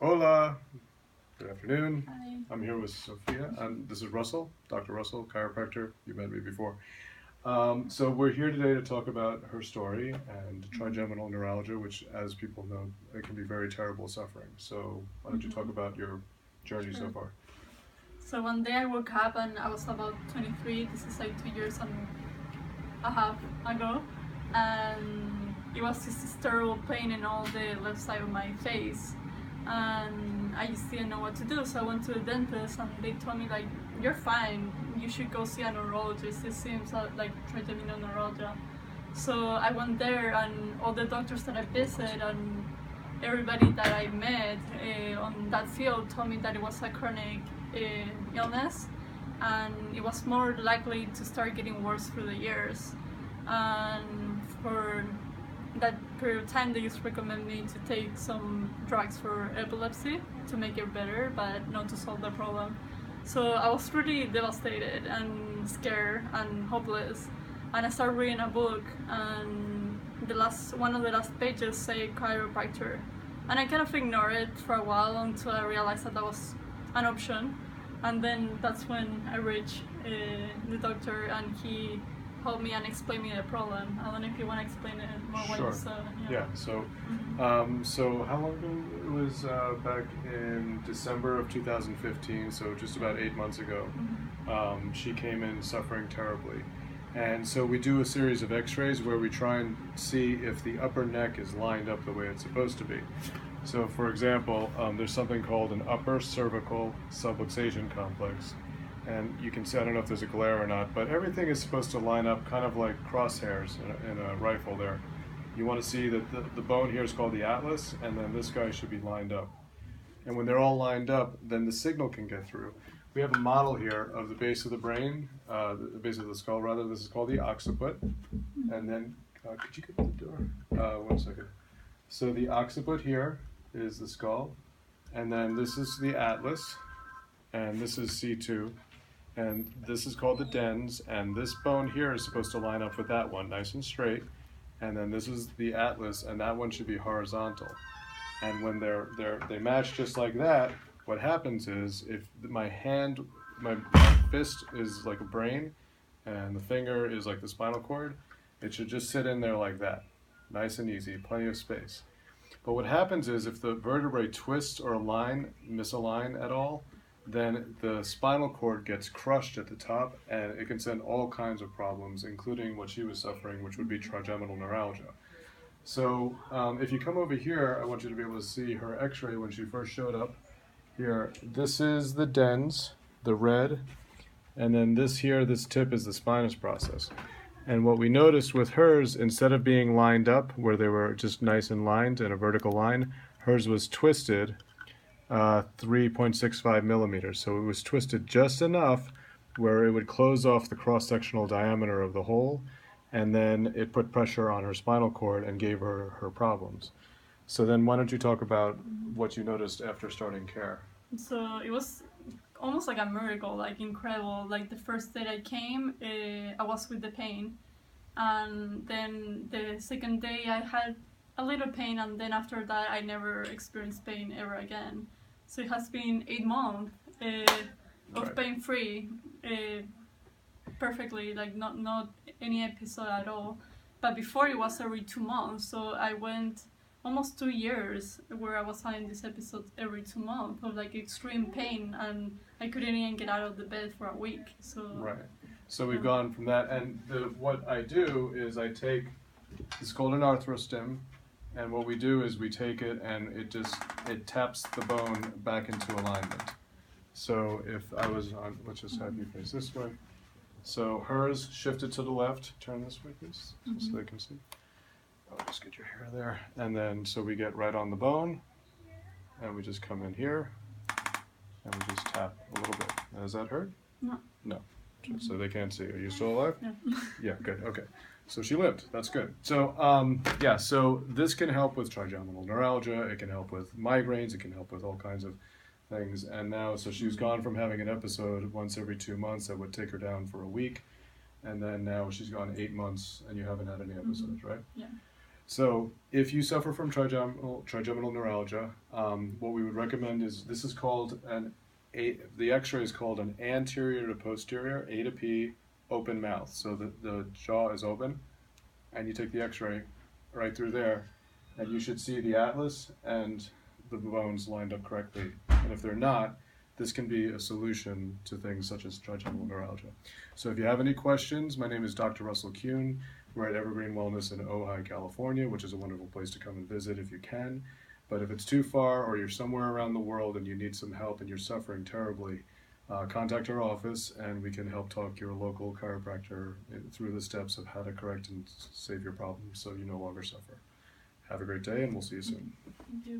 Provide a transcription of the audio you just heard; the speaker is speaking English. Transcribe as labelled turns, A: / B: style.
A: Hola, good afternoon.
B: Hi.
A: I'm here with Sophia, and this is Russell, Dr. Russell, chiropractor. You met me before. So we're here today to talk about her story and trigeminal neuralgia, which, as people know, it can be very terrible suffering. So why don't you talk about your journey so
B: Sure.
A: far?
B: So one day I woke up and I was about 23. This is like 2 years and a half ago, and it was this terrible pain in all the left side of my face, and I just didn't know what to do. So I went to the dentist, and they told me like, "You're fine. You should go see a neurologist. It seems like trigeminal neuralgia." So I went there, and all the doctors that I visited and everybody that I met on that field told me that it was a chronic illness, and it was more likely to start getting worse through the years. And for that period of time, they just recommend me to take some drugs for epilepsy to make it better, but not to solve the problem. So I was really devastated and scared and hopeless. And I started reading a book, and one of the last pages say chiropractor, and I kind of ignored it for a while until I realized that was an option. And then that's when I reached the doctor, and he helped me and explained me the problem. I don't know if you want to explain it more what you
A: Sure.
B: said.
A: Yeah. So,
B: Mhm.
A: so how long ago it was? Back in December of 2015. So just about 8 months ago,
B: Mhm.
A: she came in suffering terribly. And so we do a series of x-rays where we try and see if the upper neck is lined up the way it's supposed to be. So for example, there's something called an upper cervical subluxation complex. And you can see, I don't know if there's a glare or not, but everything is supposed to line up kind of like crosshairs in a rifle there. You want to see that the bone here is called the atlas, and then this guy should be lined up. And when they're all lined up, then the signal can get through. We have a model here of the base of the brain, the base of the skull rather. This is called the occiput. And then, could you get the door? 1 second. So the occiput here is the skull, and then this is the atlas, and this is C2, and this is called the dens, and this bone here is supposed to line up with that one, nice and straight, and then this is the atlas, and that one should be horizontal. And when they match just like that, what happens is if my fist is like a brain, and the finger is like the spinal cord, it should just sit in there like that, nice and easy, plenty of space. But what happens is if the vertebrae twist or misalign at all, then the spinal cord gets crushed at the top, and it can send all kinds of problems, including what she was suffering, which would be trigeminal neuralgia. So if you come over here, I want you to be able to see her x-ray when she first showed up. Here, this is the dens, the red, and then this tip is the spinous process. And what we noticed with hers, instead of being lined up where they were just nice and lined in a vertical line, hers was twisted 3.65 millimeters. So it was twisted just enough where it would close off the cross-sectional diameter of the hole, and then it put pressure on her spinal cord and gave her her problems. So then why don't you talk about what you noticed after starting care?
B: So it was almost like a miracle, like incredible. Like the first day I came, I was with the pain, and then the second day I had a little pain, and then after that I never experienced pain ever again. So it has been 8 months of
A: Right.
B: pain free, uh, perfectly, like not any episode at all. But before it was every 2 months, so I went almost 2 years where I was having these episodes every 2 months of like extreme pain, and I couldn't even get out of the bed for a week. So
A: Right. So we've
B: yeah.
A: gone from that, and what I do is I take, it's called an arthrostim, and what we do is we take it and it taps the bone back into alignment. So if I was on, let's just have you face this way. So hers shifted to the left. Turn this way, please, so they can see. I'll just get your hair there, and then so we get right on the bone, and we just come in here, and we just tap a little bit. Does that hurt?
B: No.
A: No. So they can't see. Are you still alive?
B: Yeah.
A: Yeah, good. Okay. So she lived. That's good. So, yeah, so this can help with trigeminal neuralgia. It can help with migraines. It can help with all kinds of things. And now, so she's gone from having an episode once every 2 months that would take her down for a week. And then now she's gone 8 months and you haven't had any episodes, right?
B: Yeah.
A: So if you suffer from trigeminal neuralgia, what we would recommend is this is called the X-ray is called an anterior to posterior A to P open mouth. So the jaw is open, and you take the X-ray right through there, and you should see the atlas and the bones lined up correctly. And if they're not, this can be a solution to things such as trigeminal neuralgia. So if you have any questions, my name is Dr. Russell Kun. We're at Evergreen Wellness in Ojai, California, which is a wonderful place to come and visit if you can. But if it's too far or you're somewhere around the world and you need some help and you're suffering terribly, contact our office and we can help talk your local chiropractor through the steps of how to correct and save your problems so you no longer suffer. Have a great day and we'll see you soon.
B: Thank you.